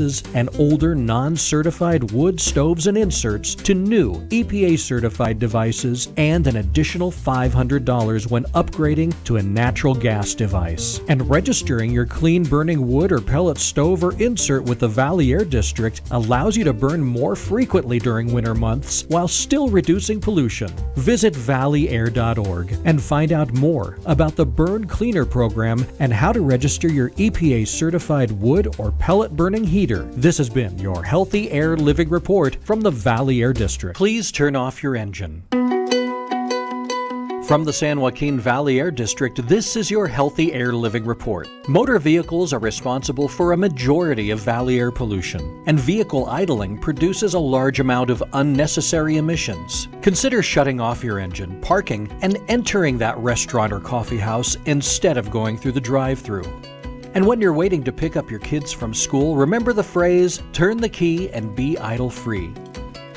and older non-certified wood stoves and inserts to new EPA-certified devices and an additional $500 when upgrading to a natural gas device. And registering your clean-burning wood or pellet stove or insert with the Valley Air District allows you to burn more frequently during winter months while still reducing pollution. Visit valleyair.org and find out more about the Burn Cleaner program and how to register your EPA-certified wood or pellet burning heater. This has been your Healthy Air Living Report from the Valley Air District. Please turn off your engine. From the San Joaquin Valley Air District, this is your Healthy Air Living Report. Motor vehicles are responsible for a majority of valley air pollution, and vehicle idling produces a large amount of unnecessary emissions. Consider shutting off your engine, parking, and entering that restaurant or coffee house instead of going through the drive-thru. And when you're waiting to pick up your kids from school, remember the phrase, turn the key and be idle-free.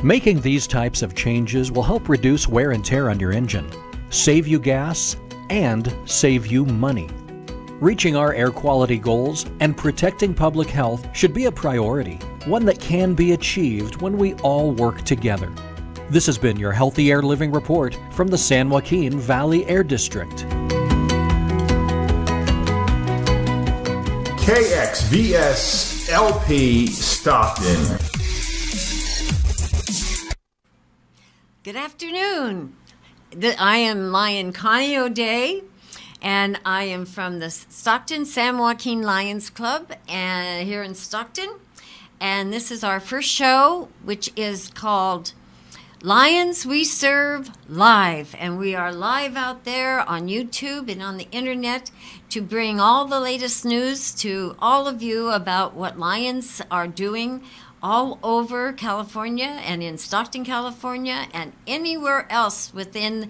Making these types of changes will help reduce wear and tear on your engine, save you gas, and save you money. Reaching our air quality goals and protecting public health should be a priority, one that can be achieved when we all work together. This has been your Healthy Air Living Report from the San Joaquin Valley Air District. KXVS LP Stockton. Good afternoon. I am Lion Connie O'Day, and I am from the Stockton San Joaquin Lions Club here in Stockton. And this is our first show, which is called Lions We Serve Live. And we are live out there on YouTube and on the internet to bring all the latest news to all of you about what Lions are doing all over California and in Stockton, California, and anywhere else within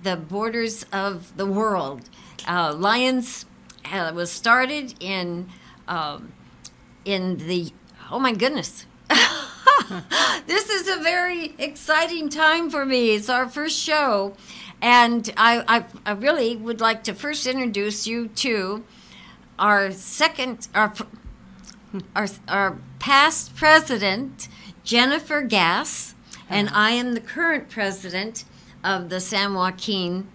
the borders of the world. Lions was started in the, oh my goodness. This is a very exciting time for me. It's our first show. And I really would like to first introduce you to our past president, Jennifer Gass, and I am the current president of the San Joaquin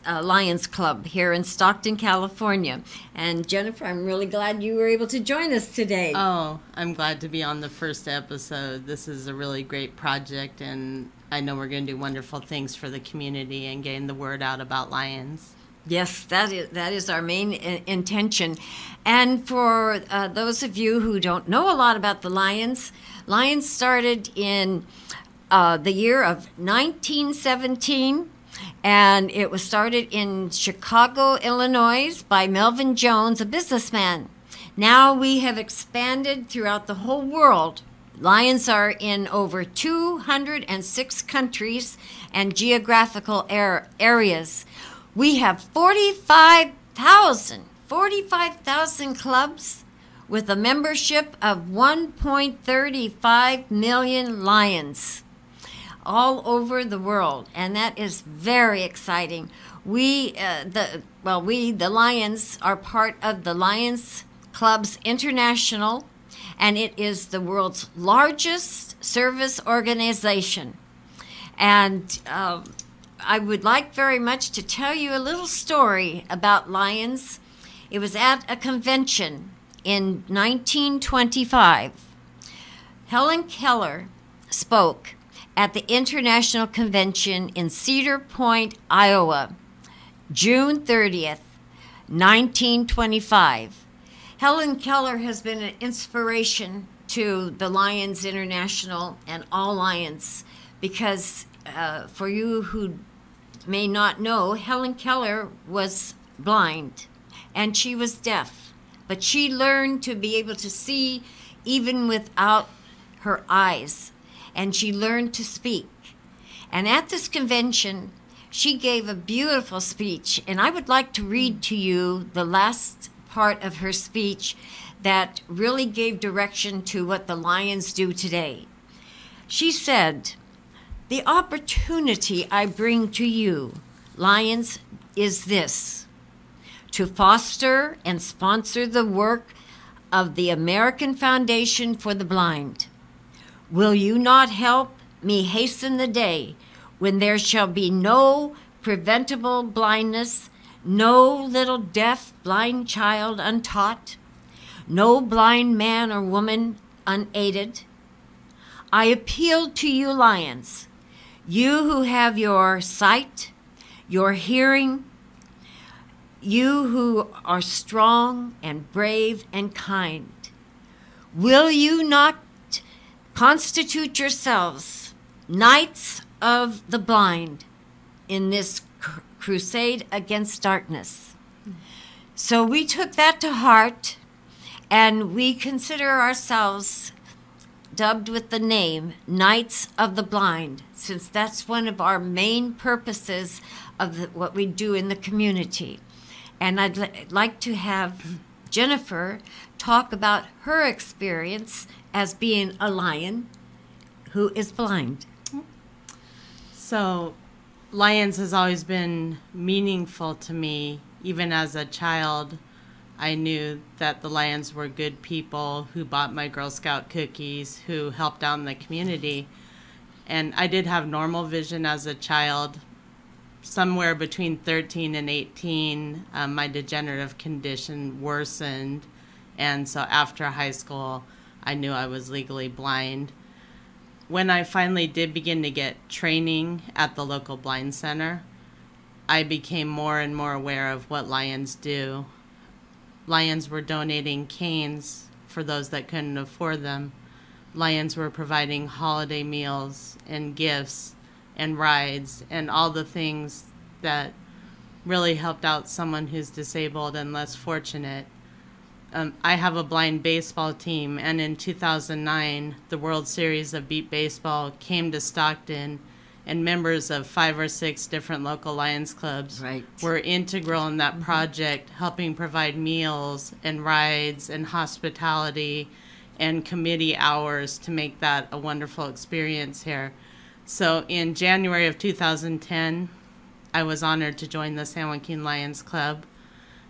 Lions Club here in Stockton, California. And Jennifer, I'm really glad you were able to join us today. Oh, I'm glad to be on the first episode. This is a really great project, and I know we're going to do wonderful things for the community and getting the word out about lions. Yes, that is our main intention. And for those of you who don't know a lot about the Lions, Lions started in the year of 1917, and it was started in Chicago, Illinois by Melvin Jones, a businessman. Now we have expanded throughout the whole world. Lions are in over 206 countries and geographical areas. We have 45,000 clubs with a membership of 1.35 million Lions all over the world, and that is very exciting. The Lions are part of the Lions Clubs International, and it is the world's largest service organization. And I would like very much to tell you a little story about Lions. It was at a convention in 1925. Helen Keller spoke at the International Convention in Cedar Point, Iowa, June 30th, 1925. Helen Keller has been an inspiration to the Lions International and all Lions because for you who may not know, Helen Keller was blind and she was deaf, but she learned to be able to see even without her eyes, and she learned to speak. And at this convention, she gave a beautiful speech, and I would like to read to you the last part of her speech that really gave direction to what the Lions do today. She said, "The opportunity I bring to you, Lions, is this: to foster and sponsor the work of the American Foundation for the Blind. Will you not help me hasten the day when there shall be no preventable blindness, no little deaf blind child untaught, no blind man or woman unaided? I appeal to you, Lions, you who have your sight, your hearing, you who are strong and brave and kind. Will you not constitute yourselves knights of the blind in this crusade against darkness? So we took that to heart, and we consider ourselves dubbed with the name Knights of the Blind, since that's one of our main purposes of what we do in the community. And I'd like to have Jennifer talk about her experience as being a lion who is blind. So, Lions has always been meaningful to me. Even as a child, I knew that the Lions were good people who bought my Girl Scout cookies, who helped out in the community. And I did have normal vision as a child. Somewhere between 13 and 18, my degenerative condition worsened. And so after high school, I knew I was legally blind. When I finally did begin to get training at the local blind center, I became more and more aware of what Lions do. Lions were donating canes for those that couldn't afford them. Lions were providing holiday meals and gifts and rides and all the things that really helped out someone who's disabled and less fortunate. I have a blind baseball team, and in 2009, the World Series of Beat Baseball came to Stockton, and members of 5 or 6 different local Lions clubs were integral in that project, helping provide meals and rides and hospitality and committee hours to make that a wonderful experience here. So in January of 2010, I was honored to join the San Joaquin Lions Club.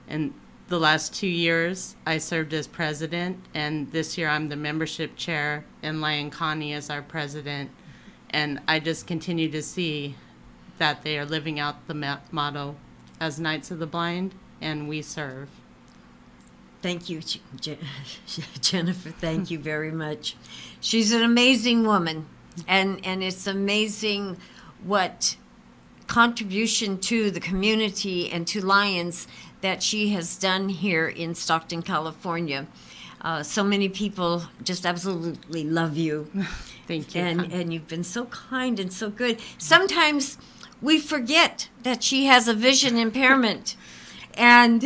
And the last 2 years, I served as president, and this year I'm the membership chair, and Connie is our president. And I just continue to see that they are living out the motto as Knights of the Blind, and we serve. Thank you, Jennifer. Thank you very much. She's an amazing woman, and it's amazing what contribution to the community and to Lions that she has done here in Stockton, California. So many people just absolutely love you. Thank you. And you've been so kind and so good. Sometimes we forget that she has a vision impairment. And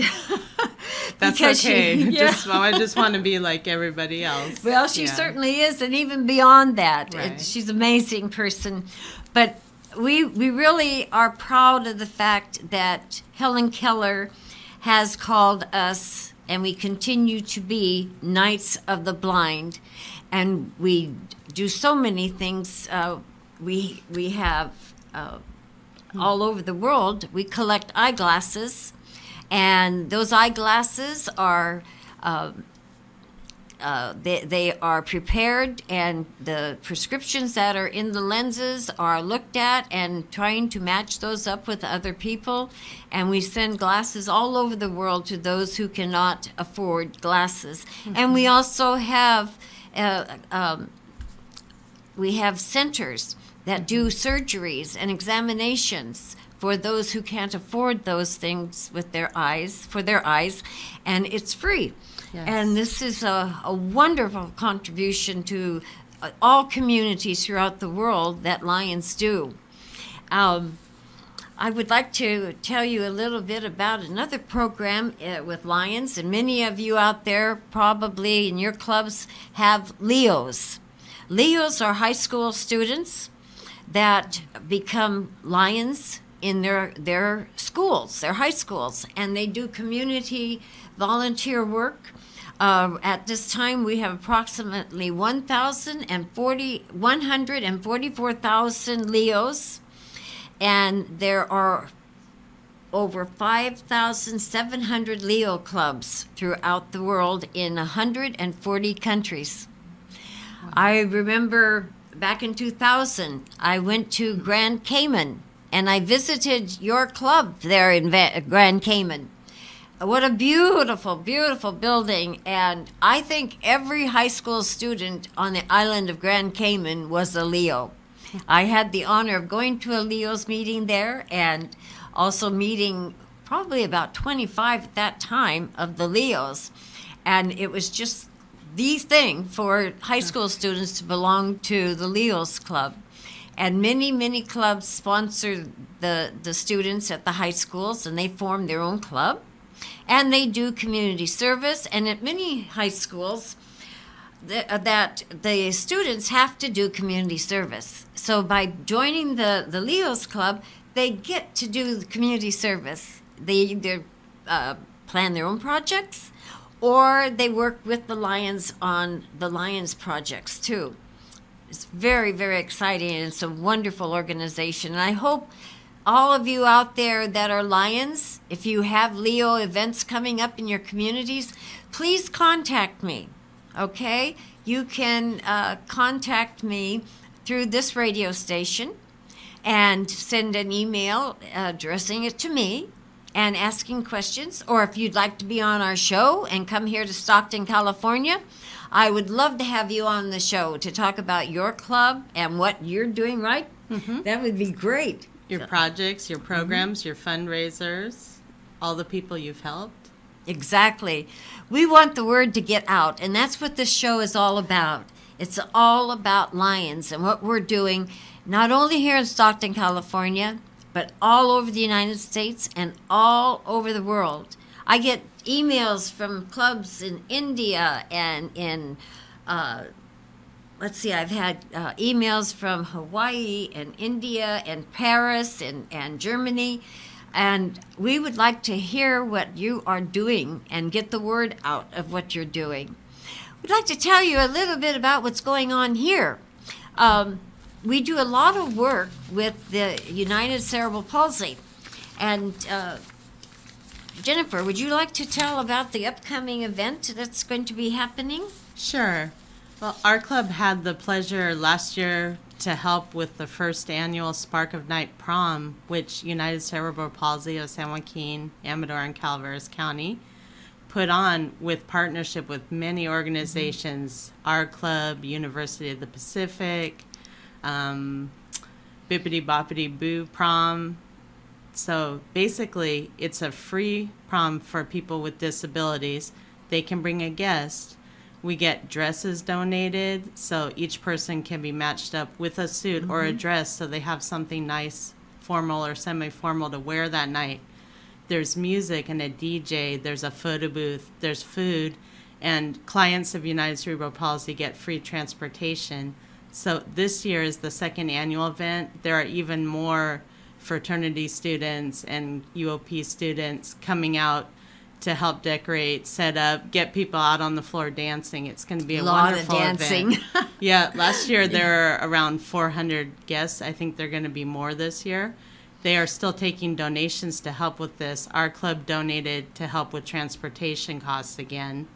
that's okay. I just want to be like everybody else. Well, she certainly is, and even beyond that. Right. She's an amazing person. But we really are proud of the fact that Helen Keller has called us, and we continue to be Knights of the Blind. And we do so many things. We have all over the world. We collect eyeglasses, and those eyeglasses are they are prepared, and the prescriptions that are in the lenses are looked at and trying to match those up with other people. And we send glasses all over the world to those who cannot afford glasses. Mm-hmm. And we also have centers that do surgeries and examinations for those who can't afford those things with their eyes, and it's free. Yes. And this is a wonderful contribution to all communities throughout the world that Lions do. I would like to tell you a little bit about another program with Lions, and many of you out there probably in your clubs have Leos. Leos are high school students that become Lions in their schools, their high schools, and they do community volunteer work. At this time, we have approximately 144,000 Leos, and there are over 5,700 Leo clubs throughout the world in 140 countries. Wow. I remember back in 2000, I went to Grand Cayman, and I visited your club there in Grand Cayman. What a beautiful, beautiful building. And I think every high school student on the island of Grand Cayman was a Leo. I had the honor of going to a Leo's meeting there and also meeting probably about 25 at that time of the Leos. And it was just the thing for high school students to belong to the Leo's Club. And many, many clubs sponsor the students at the high schools, and they form their own club. And they do community service. And at many high schools, that the students have to do community service. So by joining the Leo's Club, they get to do the community service. They either plan their own projects, or they work with the Lions on the Lions projects too. It's very, very exciting, and it's a wonderful organization. And I hope all of you out there that are Lions, if you have Leo events coming up in your communities, please contact me, okay? You can contact me through this radio station and send an email addressing it to me and asking questions. Or if you'd like to be on our show and come here to Stockton, California, I would love to have you on the show to talk about your club and what you're doing right. Mm-hmm. That would be great. Your projects, your programs, your fundraisers, all the people you've helped. Exactly. We want the word to get out, and that's what this show is all about. It's all about Lions and what we're doing, not only here in Stockton, California, but all over the United States and all over the world. I get emails from clubs in India and in, I've had emails from Hawaii and India and Paris and Germany. And we would like to hear what you are doing and get the word out of what you're doing. We'd like to tell you a little bit about what's going on here. We do a lot of work with the United Cerebral Palsy. And Jennifer, would you like to tell about the upcoming event that's going to be happening? Sure. Well, our club had the pleasure last year to help with the first annual Spark of Night prom, which United Cerebral Palsy of San Joaquin, Amador, and Calaveras County put on with partnership with many organizations, our club, University of the Pacific, Bippity Boppity Boo prom. So basically, it's a free prom for people with disabilities. They can bring a guest. We get dresses donated, so each person can be matched up with a suit or a dress so they have something nice, formal or semi-formal to wear that night. There's music and a DJ, there's a photo booth, there's food, and clients of United Cerebral Palsy get free transportation. So this year is the second annual event. There are even more fraternity students and UOP students coming out to help decorate, set up, get people out on the floor dancing. It's going to be a wonderful dancing. event. Yeah, last year there were around 400 guests. I think they're going to be more this year. They are still taking donations to help with this. Our club donated to help with transportation costs again.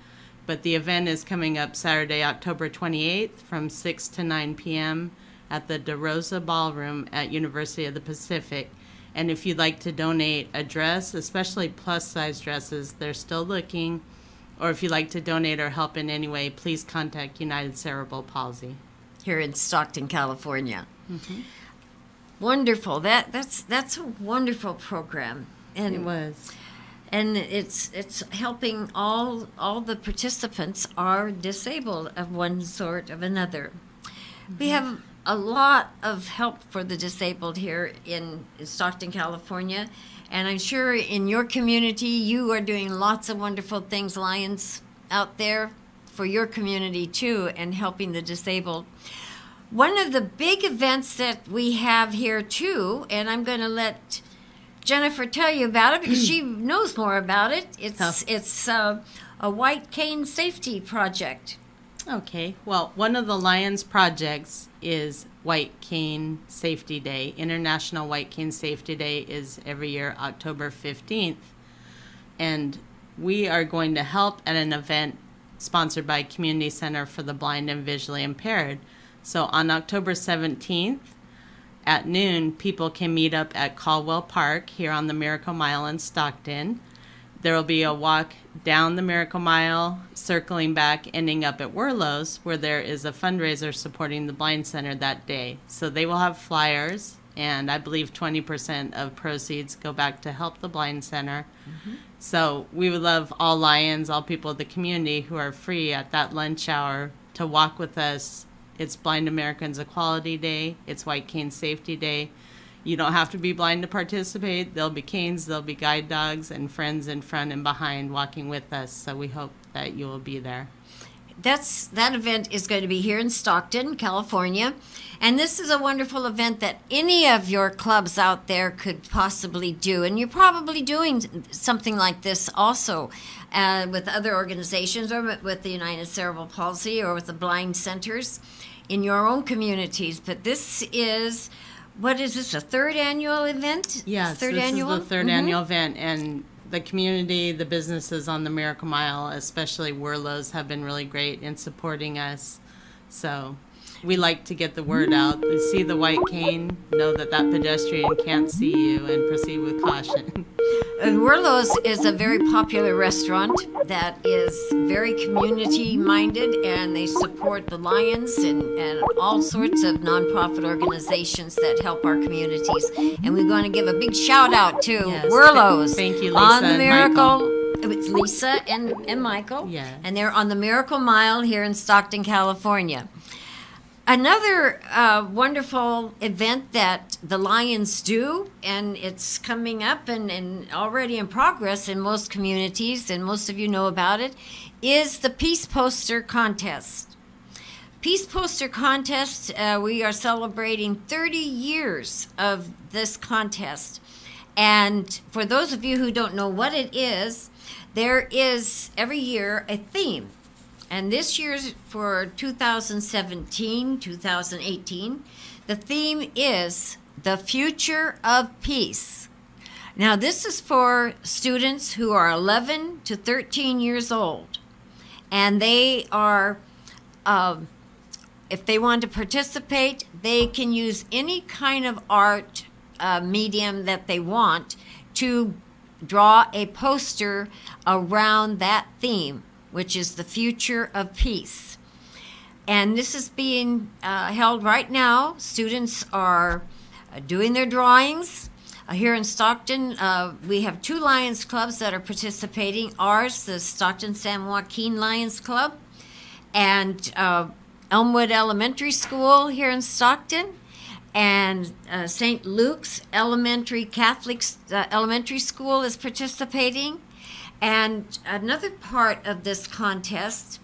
But the event is coming up Saturday, October 28th from 6 to 9 p.m. at the DeRosa Ballroom at University of the Pacific. And if you'd like to donate a dress, especially plus-size dresses, they're still looking. Or if you'd like to donate or help in any way, please contact United Cerebral Palsy. Here in Stockton, California. Mm-hmm. Wonderful. That's a wonderful program. And it was. And it's helping all the participants are disabled of one sort or another. Mm-hmm. We have a lot of help for the disabled here in Stockton, California. And I'm sure in your community, you are doing lots of wonderful things, Lions, out there for your community too, and helping the disabled. One of the big events that we have here too, and I'm going to let Jennifer tell you about it because she knows more about it. It's a white cane safety project. Okay. Well, one of the Lions projects is White Cane Safety Day. International White Cane Safety Day is every year October 15th. And we are going to help at an event sponsored by Community Center for the Blind and Visually Impaired. So on October 17th at noon, people can meet up at Caldwell Park here on the Miracle Mile in Stockton. There will be a walk down the Miracle Mile, circling back, ending up at Werlo's, where there is a fundraiser supporting the Blind Center that day. So they will have flyers, and I believe 20% of proceeds go back to help the Blind Center. Mm-hmm. So we would love all Lions, all people of the community who are free at that lunch hour to walk with us. It's Blind Americans Equality Day. It's White Cane Safety Day. You don't have to be blind to participate. There'll be canes, there'll be guide dogs, and friends in front and behind walking with us. So we hope that you will be there. That event is going to be here in Stockton, California. And this is a wonderful event that any of your clubs out there could possibly do. And you're probably doing something like this also with other organizations, or with the United Cerebral Palsy, or with the blind centers in your own communities. But this is... What is this, a third annual event? Yes, this is the third annual event, and the community, the businesses on the Miracle Mile, especially Werlo's, have been really great in supporting us. So we like to get the word out. They see the white cane, know that that pedestrian can't see you, and proceed with caution. And Werlo's is a very popular restaurant that is very community-minded, and they support the Lions and all sorts of nonprofit organizations that help our communities. And we're going to give a big shout-out to Werlo's. Thank you, Lisa on the and Miracle. Michael. It's Lisa and Michael. Yeah. And they're on the Miracle Mile here in Stockton, California. Another wonderful event that the Lions do, and it's coming up and already in progress in most communities, and most of you know about it, is the Peace Poster Contest. Peace Poster Contest, we are celebrating 30 years of this contest. And for those of you who don't know what it is, there is every year a theme. And this year's for 2017, 2018, the theme is the future of peace. Now, this is for students who are 11 to 13 years old. And they are, if they want to participate, they can use any kind of art medium that they want to draw a poster around that theme, which is the future of peace. And this is being held right now. Students are doing their drawings. Here in Stockton, we have 2 Lions clubs that are participating. Ours, the Stockton San Joaquin Lions Club, and Elmwood Elementary School here in Stockton, and St. Luke's Elementary Catholic Elementary School is participating. And another part of this contest,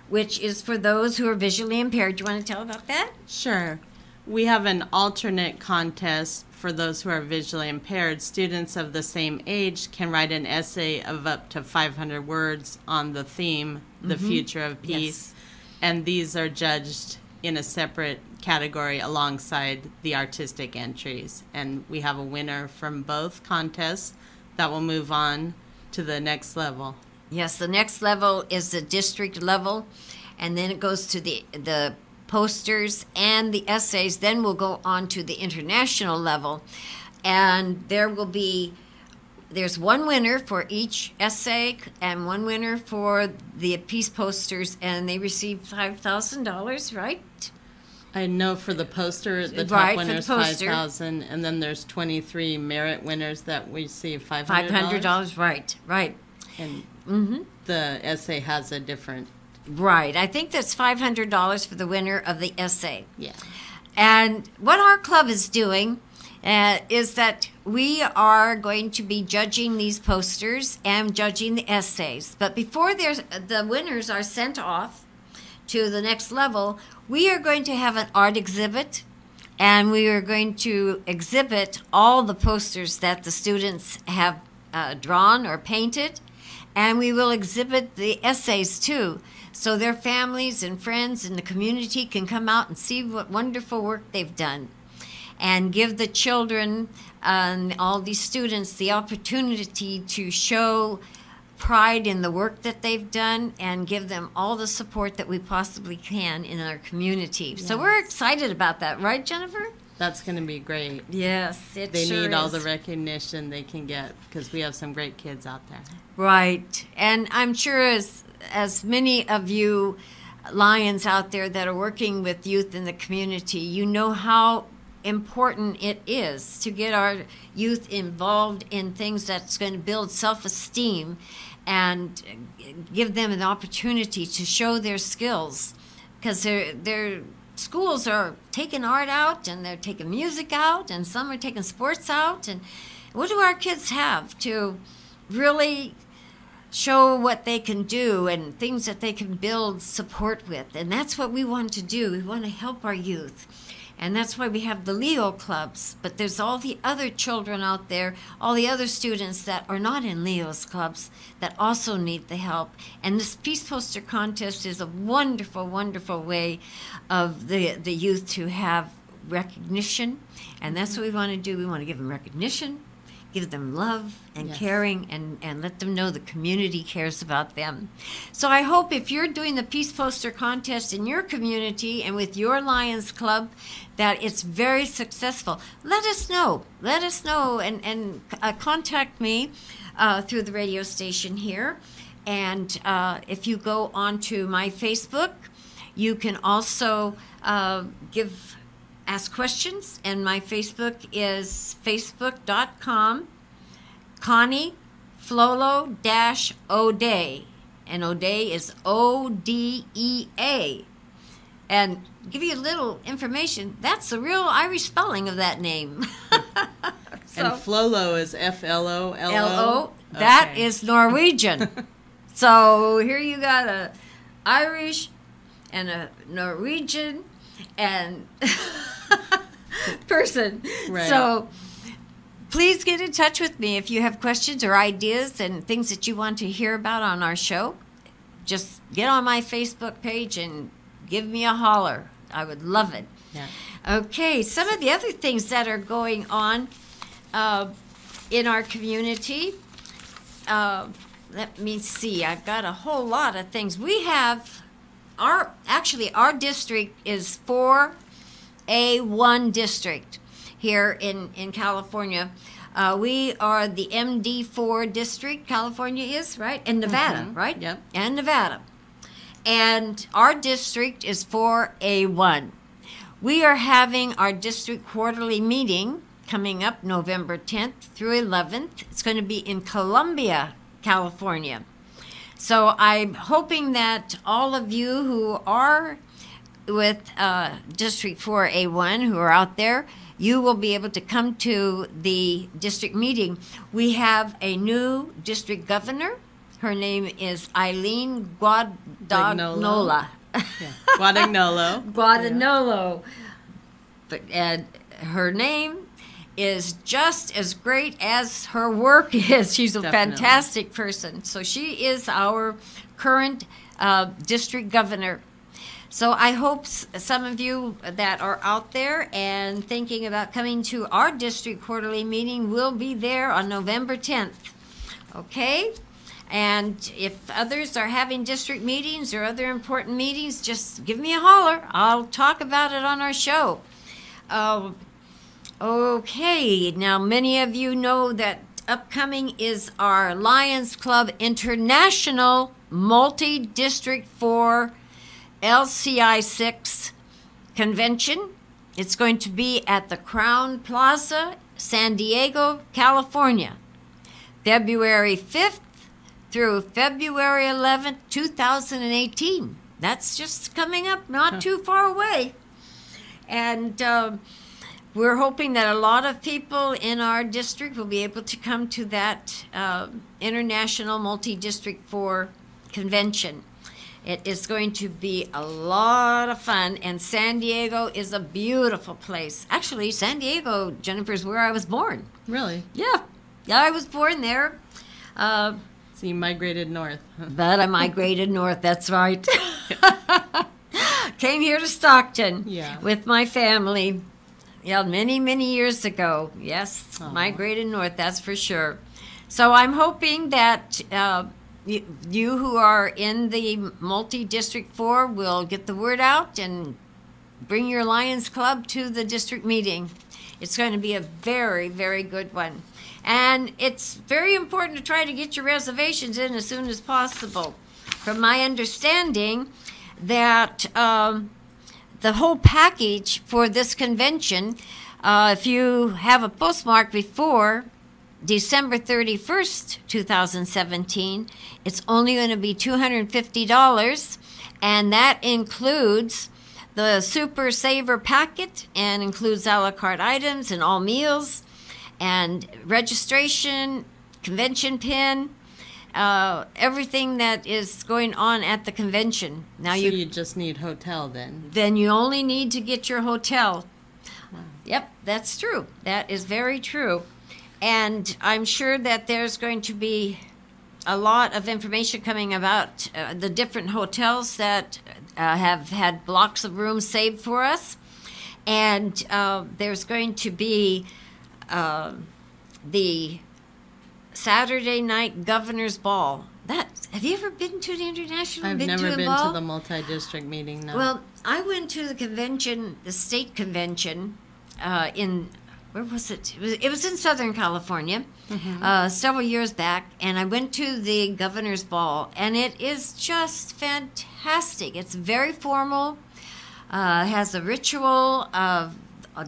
which is for those who are visually impaired. Do you want to tell about that? Sure. We have an alternate contest for those who are visually impaired. Students of the same age can write an essay of up to 500 words on the theme, the future of peace. Yes. And these are judged in a separate category alongside the artistic entries. And we have a winner from both contests that will move on to the next level. Yes, the next level is the district level, and then it goes to the posters and the essays. Then we'll go on to the international level, and there's one winner for each essay and one winner for the peace posters, and they receive $5,000, right? I know for the poster, the top winner is $5,000, and then there's 23 merit winners that receive $500. $500, right. And the essay has a different... Right, I think that's $500 for the winner of the essay. Yeah. And what our club is doing is that we are going to be judging these posters and judging the essays. But before the winners are sent off to the next level, we are going to have an art exhibit, and we are going to exhibit all the posters that the students have drawn or painted, And we will exhibit the essays too. So their families and friends in the community can come out and see what wonderful work they've done. And give the children and all these students the opportunity to show pride in the work that they've done and give them all the support that we possibly can in our community. Yes. So we're excited about that, right, Jennifer? That's going to be great. Yes, it they sure need all is. the recognition they can get because we have some great kids out there. Right. And I'm sure as many of you Lions out there that are working with youth in the community, you know how important it is to get our youth involved in things that's going to build self-esteem and give them an opportunity to show their skills, because their schools are taking art out and they're taking music out and some are taking sports out. And what do our kids have to really show what they can do and things that they can build support with? And that's what we want to do. We want to help our youth. And that's why we have the Leo clubs. But there's all the other children out there, all the other students that are not in Leo's clubs that also need the help. And this Peace Poster Contest is a wonderful, wonderful way of the youth to have recognition. And that's what we want to do. We want to give them recognition, give them love and caring, and let them know the community cares about them. So I hope if you're doing the Peace Poster Contest in your community and with your Lions Club, that it's very successful. Let us know. Let us know and contact me through the radio station here. And if you go onto my Facebook, you can also ask questions, and my Facebook is facebook.com Connie Flolo-O'Day, and O'Day is O-D-E-A. And give you a little information, that's the real Irish spelling of that name. So, and Flolo is F-L-O-L-O? L-O, that is Norwegian. So here you got a Irish and a Norwegian and person. Right. So please get in touch with me if you have questions or ideas and things that you want to hear about on our show. Just get on my Facebook page and give me a holler. I would love it. Yeah. Okay, some of the other things that are going on in our community. Let me see. I've got a whole lot of things. We have our district is 4A1 district here in California. We are the MD4 district, California is, right? And Nevada, right? Yep. And Nevada. And our district is 4A1. We are having our district quarterly meeting coming up November 10th through 11th. It's going to be in Columbia, California. So I'm hoping that all of you who are with District 4A1 who are out there, you will be able to come to the district meeting. We have a new district governor. Her name is Eileen Guadagnola. Yeah. Guadagnolo. Guadagnolo. But her name is just as great as her work is. She's a fantastic person. So she is our current district governor. So I hope some of you that are out there and thinking about coming to our district quarterly meeting will be there on November 10th. Okay? And if others are having district meetings or other important meetings, just give me a holler. I'll talk about it on our show. Okay, now many of you know that upcoming is our Lions Club International Multi-District 4 LCI 6 convention. It's going to be at the Crown Plaza, San Diego, California, February 5th through February 11th, 2018. That's just coming up, not too far away. And we're hoping that a lot of people in our district will be able to come to that International Multi-District 4 convention. It is going to be a lot of fun, and San Diego is a beautiful place. Actually, San Diego, Jennifer, is where I was born. Really? Yeah, I was born there. So you migrated north. But I migrated north, that's right. Came here to Stockton with my family. Yeah, many, many years ago. Yes, migrated north, that's for sure. So I'm hoping that you who are in the multi-district 4 will get the word out and bring your Lions Club to the district meeting. It's going to be a very, very good one. And it's very important to try to get your reservations in as soon as possible. From my understanding, that the whole package for this convention, if you have a postmark before December 31st, 2017, it's only going to be $250, and that includes the Super Saver packet and includes a la carte items and all meals and registration, convention pin, everything that is going on at the convention. Now so you just need hotel then? Then you only need to get your hotel. Wow. Yep, that's true. That is very true. And I'm sure that there's going to be a lot of information coming about the different hotels that have had blocks of rooms saved for us. And there's going to be the Saturday night Governor's Ball. Have you ever been to the International? I've never been to the multi-district meeting, no. Well, I went to the convention, the state convention, where was it? It was in Southern California, several years back, and I went to the Governor's Ball, and it is just fantastic. It's very formal, has a ritual of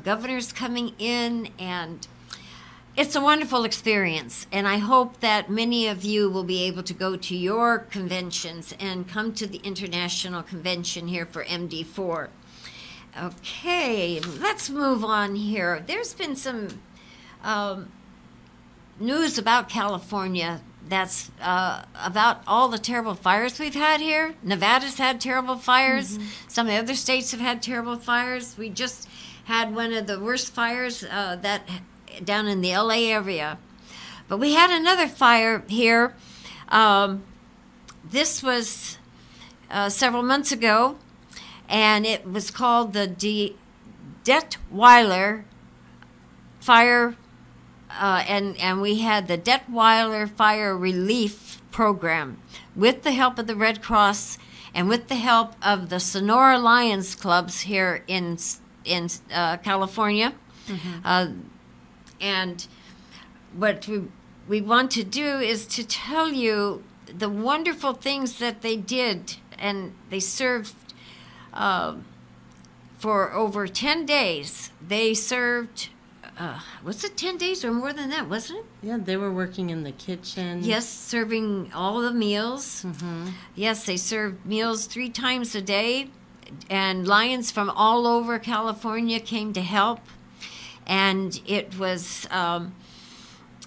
governors coming in, and it's a wonderful experience, and I hope that many of you will be able to go to your conventions and come to the International Convention here for MD4. Okay, let's move on here. There's been some news about California that's about all the terrible fires we've had here. Nevada's had terrible fires. Some of the other states have had terrible fires. We just had one of the worst fires down in the LA area. But we had another fire here. This was several months ago, and it was called the Detweiler Fire, and we had the Detweiler Fire Relief Program with the help of the Red Cross and with the help of the Sonora Lions clubs here in California. And what we want to do is to tell you the wonderful things that they did, and they served for over 10 days. They served, was it 10 days or more than that, wasn't it? Yeah, they were working in the kitchen. Yes, serving all the meals. Yes, they served meals 3 times a day, and Lions from all over California came to help. And it was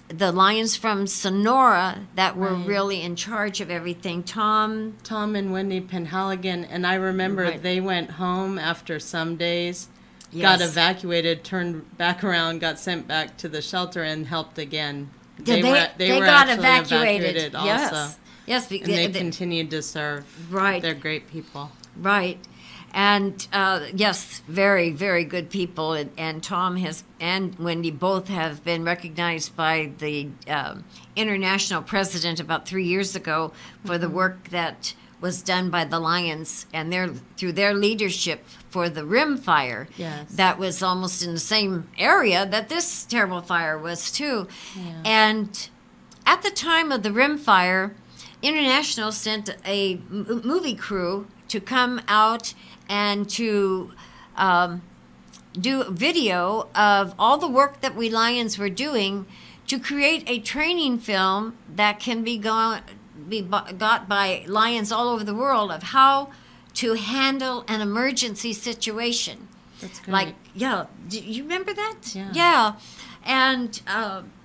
the Lions from Sonora that were really in charge of everything. Tom and Wendy Penhaligon, and I remember they went home after some days, got evacuated, turned back around, got sent back to the shelter, and helped again. They were got evacuated also. Yes, and they continued to serve. Right. They're great people. Right. And yes, very, very good people. And Tom and Wendy both have been recognized by the international president about 3 years ago for the work that was done by the Lions and through their leadership for the Rim Fire. Yes. That was almost in the same area that this terrible fire was too. Yeah. And at the time of the Rim Fire, International sent a movie crew to come out and to do a video of all the work that we Lions were doing to create a training film that can be got by Lions all over the world of how to handle an emergency situation. That's great. Like, do you remember that? Yeah. Yeah. And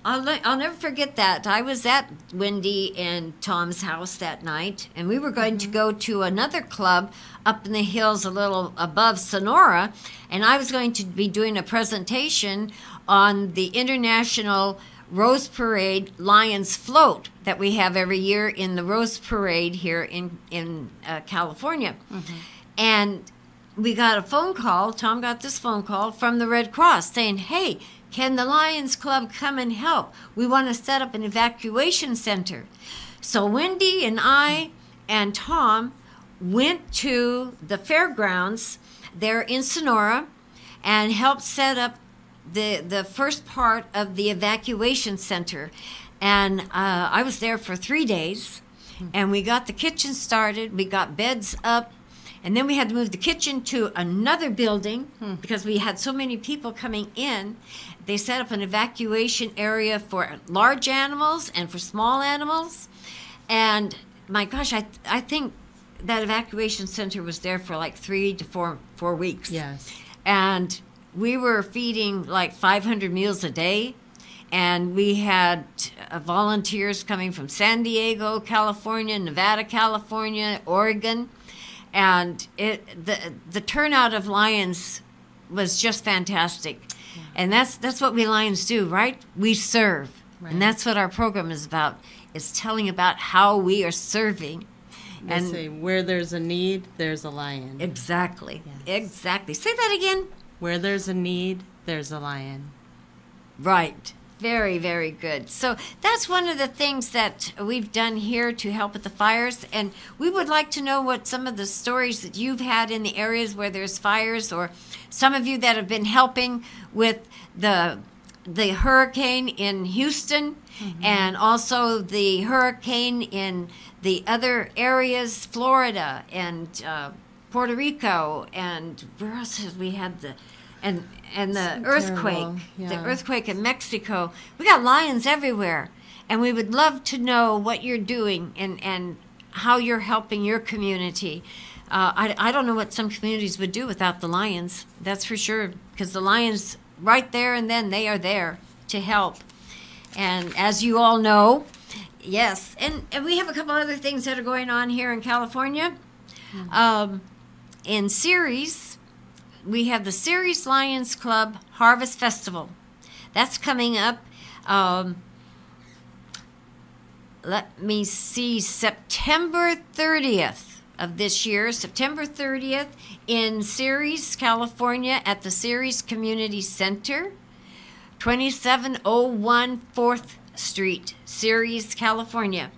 I'll never forget that. I was at Wendy and Tom's house that night, and we were going to go to another club up in the hills a little above Sonora, and I was going to be doing a presentation on the International Rose Parade Lions float that we have every year in the Rose Parade here in California. And we got a phone call, Tom got this phone call from the Red Cross saying, hey, can the Lions Club come and help? We want to set up an evacuation center. So Wendy and I and Tom went to the fairgrounds there in Sonora and helped set up the first part of the evacuation center. And I was there for 3 days, and we got the kitchen started. We got beds up, and then we had to move the kitchen to another building because we had so many people coming in. They set up an evacuation area for large animals and for small animals. And my gosh, I think that evacuation center was there for like 3 to 4 weeks. Yes. And we were feeding like 500 meals a day. And we had volunteers coming from San Diego, California, Nevada, California, Oregon. And the turnout of Lions was just fantastic. Yeah. And that's what we Lions do, right? We serve. Right. And that's what our program is about, is telling about how we are serving. They say, where there's a need, there's a lion. Exactly. Yes. Exactly. Say that again. Where there's a need, there's a lion. Right. Very, very good. So that's one of the things that we've done here to help with the fires. And we would like to know what some of the stories that you've had in the areas where there's fires, or some of you that have been helping with the hurricane in Houston, and also the hurricane in the other areas, Florida and Puerto Rico, and where else have we had the earthquake, the earthquake in Mexico. We got lions everywhere, and we would love to know what you're doing and how you're helping your community. I don't know what some communities would do without the lions, that's for sure, because the lions, right there and then, they are there to help. And as you all know, yes, and we have a couple other things that are going on here in California. In Ceres, we have the Ceres Lions Club Harvest Festival. That's coming up, let me see, September 30th of this year, September 30th in Ceres, California, at the Ceres Community Center, 2701 4th Street, Ceres, California.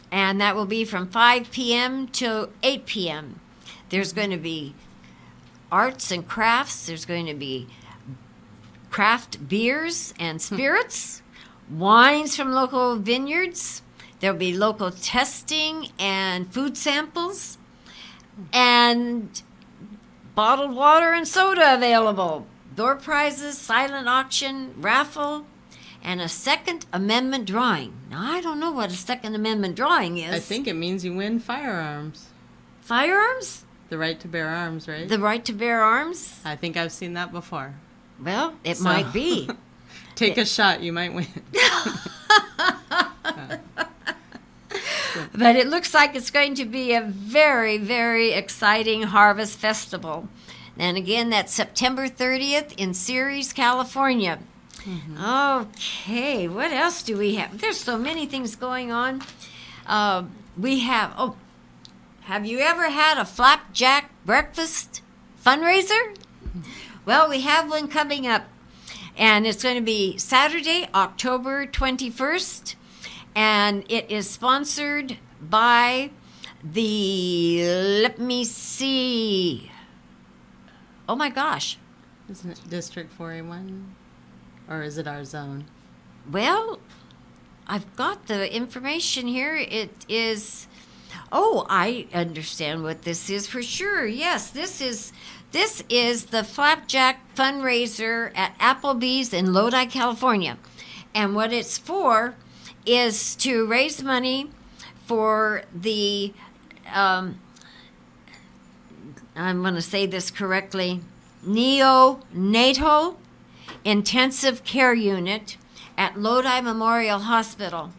And that will be from 5 p.m. to 8 p.m. There's going to be arts and crafts. There's going to be craft beers and spirits, wines from local vineyards. There'll be local testing and food samples, and bottled water and soda available. Door prizes, silent auction, raffle, and a Second Amendment drawing. Now, I don't know what a Second Amendment drawing is. I think it means you win firearms. Firearms? The right to bear arms, right? The right to bear arms? I think I've seen that before. Well, it might be. Take a shot, you might win. But it looks like it's going to be a very, very exciting harvest festival. And again, that's September 30th in Ceres, California. Okay, what else do we have? There's so many things going on. We have, have you ever had a flapjack breakfast fundraiser? Well, we have one coming up, and it's going to be Saturday, October 21st, and it is sponsored by the, let me see, oh my gosh. Isn't it District 4A1? Or is it our zone? Well, I've got the information here. It is, I understand what this is for sure. Yes, this is the Flapjack fundraiser at Applebee's in Lodi, California. And what it's for is to raise money for the, I'm going to say this correctly, neonatal intensive care unit at Lodi Memorial Hospital.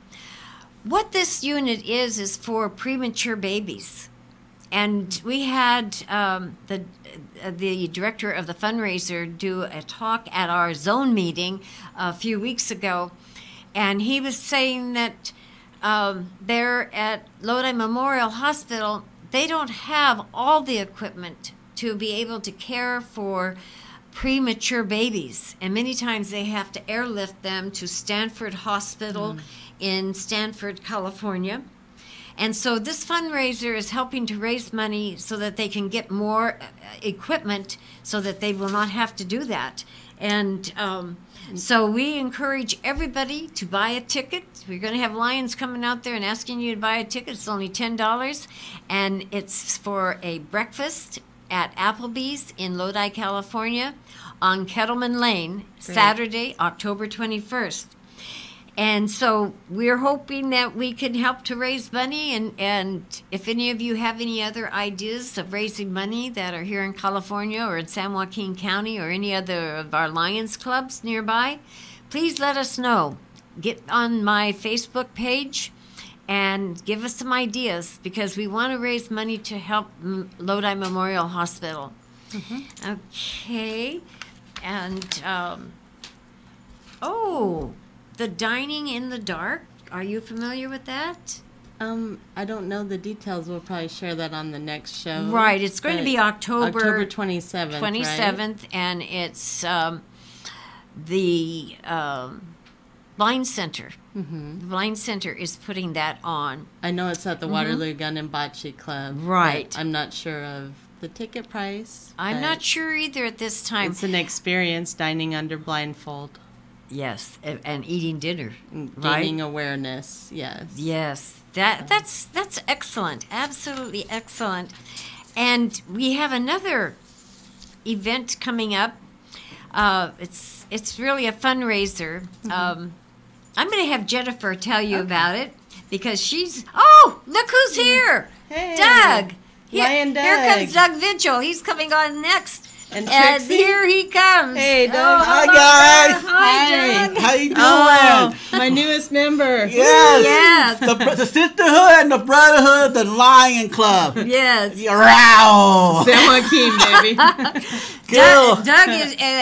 What this unit is for premature babies. And we had the director of the fundraiser do a talk at our zone meeting a few weeks ago. And he was saying that there at Lodi Memorial Hospital, they don't have all the equipment to be able to care for premature babies. And many times they have to airlift them to Stanford Hospital in Stanford, California. And so this fundraiser is helping to raise money so that they can get more equipment so that they will not have to do that. And so we encourage everybody to buy a ticket. We're going to have Lions coming out there and asking you to buy a ticket. It's only $10, and it's for a breakfast at Applebee's in Lodi, California on Kettleman Lane, Saturday, October 21st. And so we're hoping that we can help to raise money, and if any of you have any other ideas of raising money that are here in California or in San Joaquin County or any other of our Lions clubs nearby, please let us know. Get on my Facebook page and give us some ideas, because we want to raise money to help Lodi Memorial Hospital. Okay. And, the dining in the dark. Are you familiar with that? I don't know the details. We'll probably share that on the next show. Right. It's going to be October 27th. 27th, right? And it's the Blind Center. The Blind Center is putting that on. I know it's at the Waterloo Gun and Bocce Club. Right. I'm not sure of the ticket price. I'm not sure either at this time. It's an experience, dining under blindfold. Yes, and eating dinner, Gaining awareness, yes. Yes, that's excellent, absolutely excellent. And we have another event coming up. It's really a fundraiser. I'm going to have Jennifer tell you about it, because she's... Oh, look who's here! Hey, Doug! Lion Doug. Here comes Doug Vigil. He's coming on next. And Here he comes. Hey, Doug. Hi, guys. Hi, Doug. How you doing? Oh, my newest member. Yes. Yes. The sisterhood and the brotherhood of the Lion Club. Yes. Row. San Joaquin, baby. Doug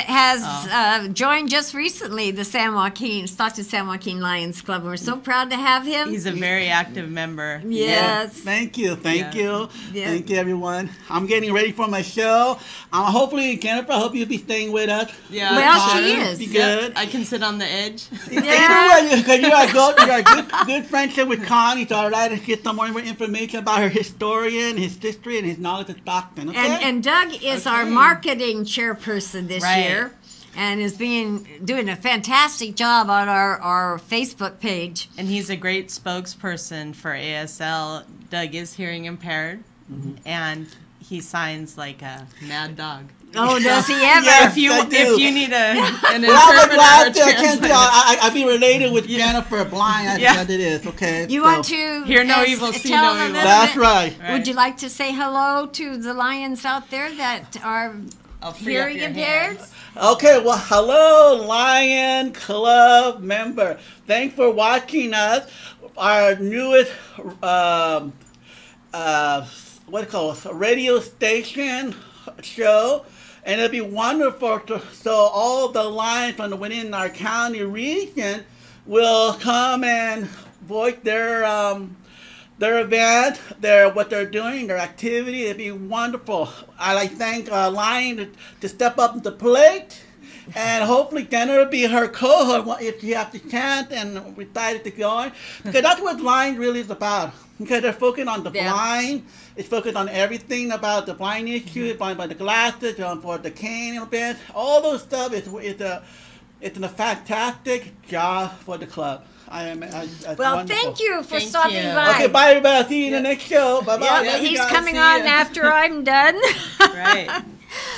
has joined just recently the Stockton San Joaquin Lions Club. We're so proud to have him. He's a very active member. Yes. Thank you. Thank you. Yeah. Thank you, everyone. I'm getting ready for my show. Hopefully, Jennifer, I hope you'll be staying with us. Yeah. Well, she is. Be good. I can sit on the edge. Yeah. Because you are a good friendship with Connie, so I'd like to get some more information about her historian, his history, and his knowledge of Stockton. Okay? And Doug is our marketing chairperson this year, and is doing a fantastic job on our Facebook page. And he's a great spokesperson for ASL. Doug is hearing impaired, and he signs like a mad dog. Oh, does he ever? Yes, If you need an Well, interpreter, I or can't tell. translator. I'd be related with Jennifer Blind. That's what it is. Okay. You want to Hear no evil, see tell no them a evil. little That's bit? right. Would you like to say hello to the Lions out there that are I'll free up hearing your impaired? hands. Okay, well, hello, Lion Club member. Thanks for watching us. Our newest, radio station show. And it'll be wonderful so all the Lions from within our county region will come and voice their event, what they're doing, their activity. It'd be wonderful. I like thank Lion to step up to the plate, and hopefully Jenna will be her co-host if she has the chance and decided to join. Because that's what Lion really is about. Because they're focused on the blind. It's focused on everything about the blind issue, about the glasses, for the cane a bit. All those stuff. It's a fantastic job for the club. Well, thank you for Thank stopping you. by. Okay, bye everybody. I'll see you in the next show. Bye bye. Yeah, he's coming on after I'm done. Right.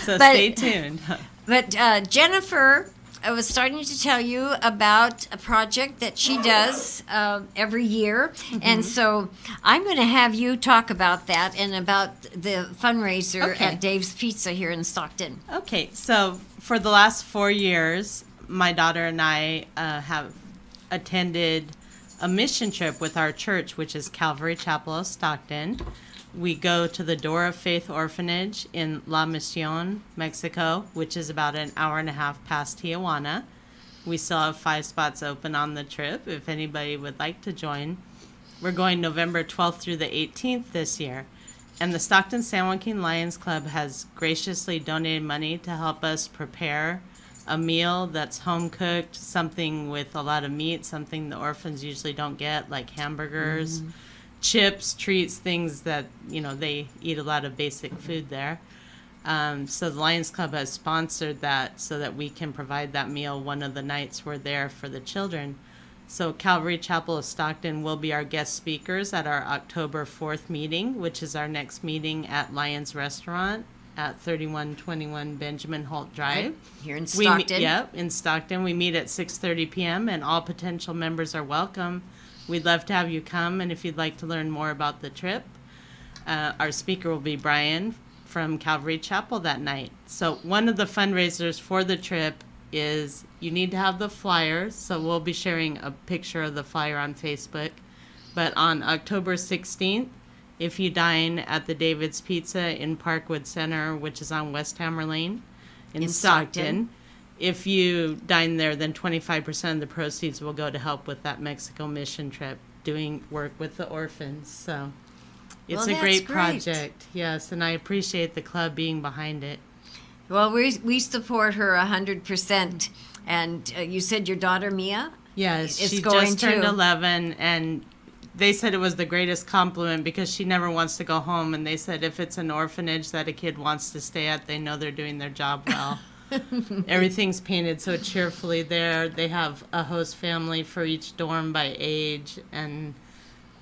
So stay tuned. But Jennifer, I was starting to tell you about a project that she does every year. And so I'm going to have you talk about that and about the fundraiser at Dave's Pizza here in Stockton. Okay, so for the last 4 years, my daughter and I have attended a mission trip with our church, which is Calvary Chapel of Stockton. We go to the Door of Faith Orphanage in La Misión, Mexico, which is about an hour and a half past Tijuana. We still have 5 spots open on the trip if anybody would like to join. We're going November 12th through the 18th this year. And the Stockton San Joaquin Lions Club has graciously donated money to help us prepare a meal that's home cooked, something with a lot of meat, something the orphans usually don't get, like hamburgers, chips, treats, things that, they eat a lot of basic food there. So the Lions Club has sponsored that so that we can provide that meal one of the nights we're there for the children. So Calvary Chapel of Stockton will be our guest speakers at our October 4th meeting, which is our next meeting at Lions Restaurant at 3121 Benjamin Holt Drive. Right. Here in Stockton. In Stockton. We meet at 6:30 p.m. and all potential members are welcome. We'd love to have you come, and if you'd like to learn more about the trip, our speaker will be Brian from Calvary Chapel that night. So one of the fundraisers for the trip is you need to have the flyer, so we'll be sharing a picture of the flyer on Facebook. But on October 16th, if you dine at the David's Pizza in Parkwood Center, which is on West Hammer Lane in Stockton, if you dine there, then 25% of the proceeds will go to help with that Mexico mission trip, doing work with the orphans. So it's a great project. Yes, and I appreciate the club being behind it. Well, we support her 100%. And you said your daughter Mia? Yes, she just turned 11, and they said it was the greatest compliment because she never wants to go home. And they said if it's an orphanage that a kid wants to stay at, they know they're doing their job well. Everything's painted so cheerfully there. They have a host family for each dorm by age, and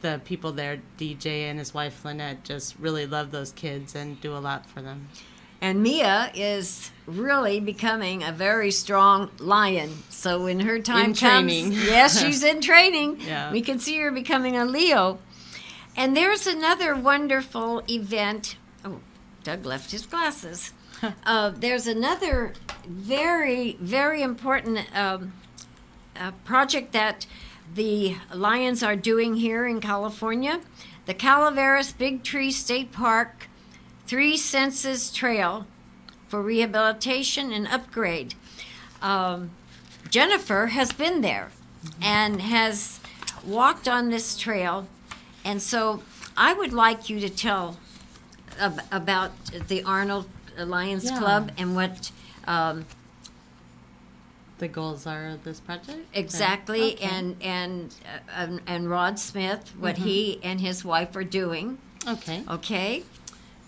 the people there, DJ and his wife Lynette, just really love those kids and do a lot for them. And Mia is really becoming a very strong lion. So when her time comes, yes, she's in training. Yeah. We can see her becoming a Leo. And there's another wonderful event. Oh, Doug left his glasses. There's another very, very important project that the Lions are doing here in California. The Calaveras Big Tree State Park 3 Senses Trail for rehabilitation and upgrade. Jennifer has been there and has walked on this trail. And so I would like you to tell about the Arnold Lions Club and what the goals are of this project. Exactly. Okay. And Rod Smith, what he and his wife are doing. Okay.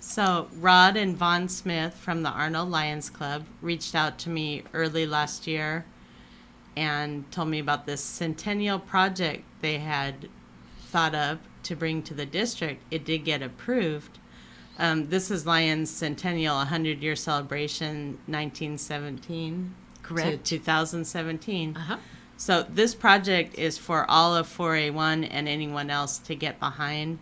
So Rod and Vaughn Smith from the Arnold Lions Club reached out to me early last year and told me about this centennial project they had thought of to bring to the district. It did get approved. This is Lions Centennial 100-year celebration, 1917 to 2017. So this project is for all of 4A1 and anyone else to get behind.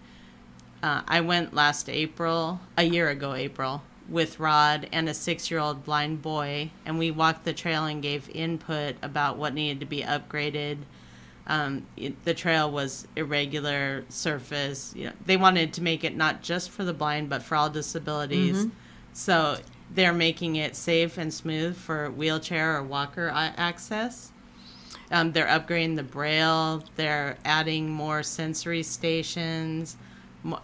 I went a year ago April, with Rod and a 6-year-old blind boy, and we walked the trail and gave input about what needed to be upgraded. The trail was irregular surface. They wanted to make it not just for the blind, but for all disabilities. So they're making it safe and smooth for wheelchair or walker access. They're upgrading the braille. They're adding more sensory stations,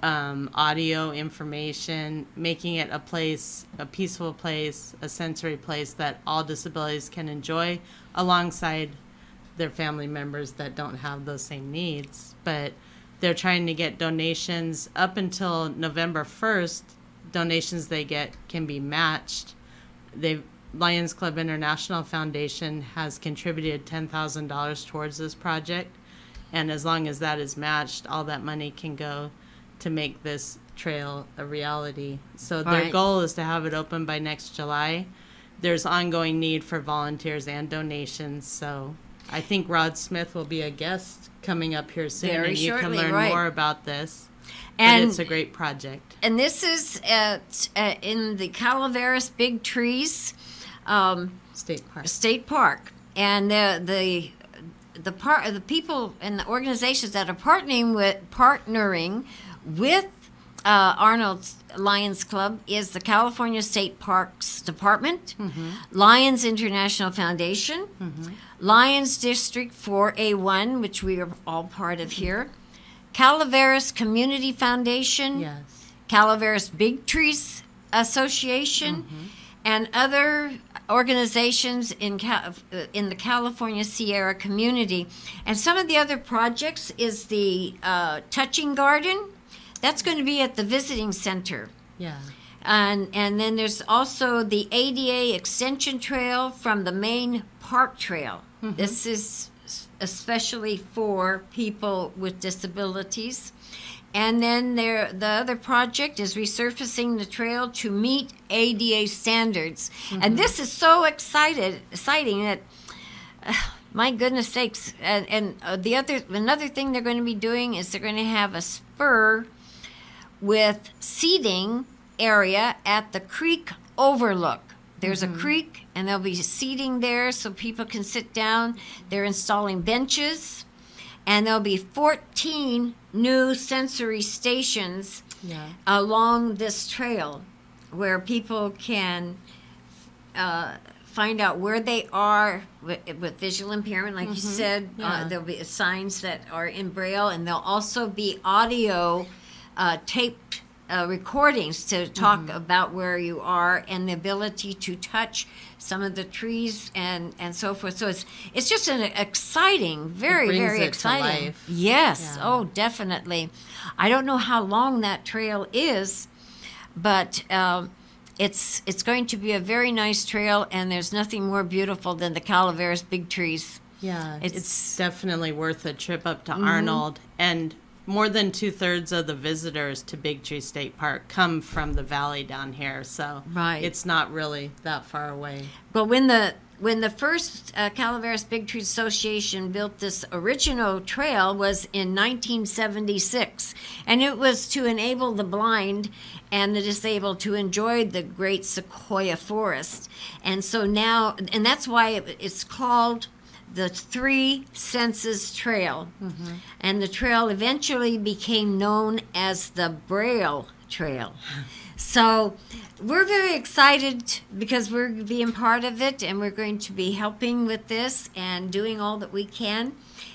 audio information, making it a peaceful place, a sensory place that all disabilities can enjoy alongside their family members that don't have those same needs. But they're trying to get donations up until November 1st. Donations they get can be matched. Lions Club International Foundation has contributed $10,000 towards this project, and as long as that is matched, all that money can go to make this trail a reality. So their goal is to have it open by next July. There's ongoing need for volunteers and donations, so I think Rod Smith will be a guest coming up here soon, and you can learn more about this. And it's a great project. And this is in the Calaveras Big Trees State Park. And the people and the organizations that are partnering with Arnold Lions Club is the California State Parks Department, Lions International Foundation, Lions District 4A1, which we are all part of here, Calaveras Community Foundation, Yes. Calaveras Big Trees Association, and other organizations in the California Sierra community. And some of the other projects is the Touching Garden. That's going to be at the Visiting Center. Yeah. And then there's also the ADA Extension Trail from the main park trail. This is especially for people with disabilities. And then the other project is resurfacing the trail to meet ADA standards. And this is so exciting that, my goodness sakes. And another thing they're going to be doing is they're going to have a spur with seating area at the creek overlook. There's a creek, and there'll be seating there so people can sit down. They're installing benches, and there'll be 14 new sensory stations along this trail where people can find out where they are with visual impairment, like you said. There'll be signs that are in Braille, and there'll also be audio taped recordings to talk about where you are and the ability to touch some of the trees and so forth. So it's just an exciting, very exciting. Life. Yes. Yeah. Oh, definitely. I don't know how long that trail is, but it's going to be a very nice trail, and there's nothing more beautiful than the Calaveras Big Trees. Yeah, it's definitely worth a trip up to Arnold. And more than 2/3 of the visitors to Big Tree State Park come from the valley down here, so it's not really that far away. But when the first Calaveras Big Tree Association built this original trail was in 1976, and it was to enable the blind and the disabled to enjoy the great sequoia forest. And so now, and that's why it's called the Three Senses Trail. And the trail eventually became known as the Braille Trail. So we're very excited because we're being part of it, and we're going to be helping with this and doing all that we can.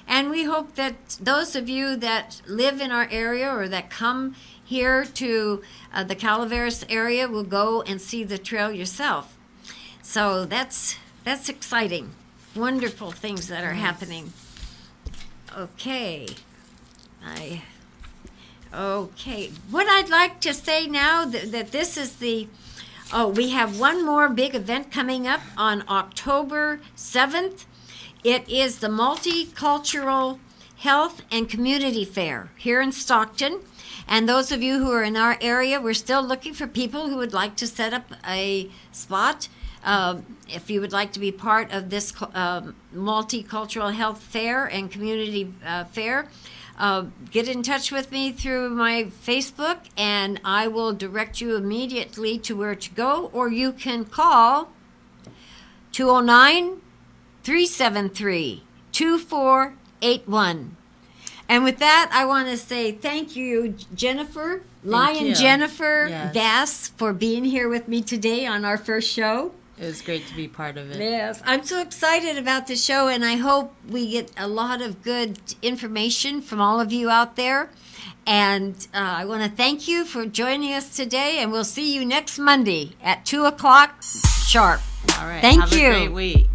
And we hope that those of you that live in our area or that come here to the Calaveras area will go and see the trail yourself. So that's exciting. Wonderful things that are happening. Okay. What I'd like to say now that this is we have one more big event coming up on October 7th. It is the Multicultural Health and Community Fair here in Stockton. And those of you who are in our area, we're still looking for people who would like to set up a spot. If you would like to be part of this multicultural health fair and community fair, get in touch with me through my Facebook, and I will direct you immediately to where to go, or you can call 209-373-2481. And with that, I want to say thank you, Jennifer, Jennifer Bass, for being here with me today on our first show. It was great to be part of it. Yes, I'm so excited about the show, and I hope we get a lot of good information from all of you out there. And I want to thank you for joining us today, and we'll see you next Monday at 2 o'clock sharp. All right. Thank Have you. a great week.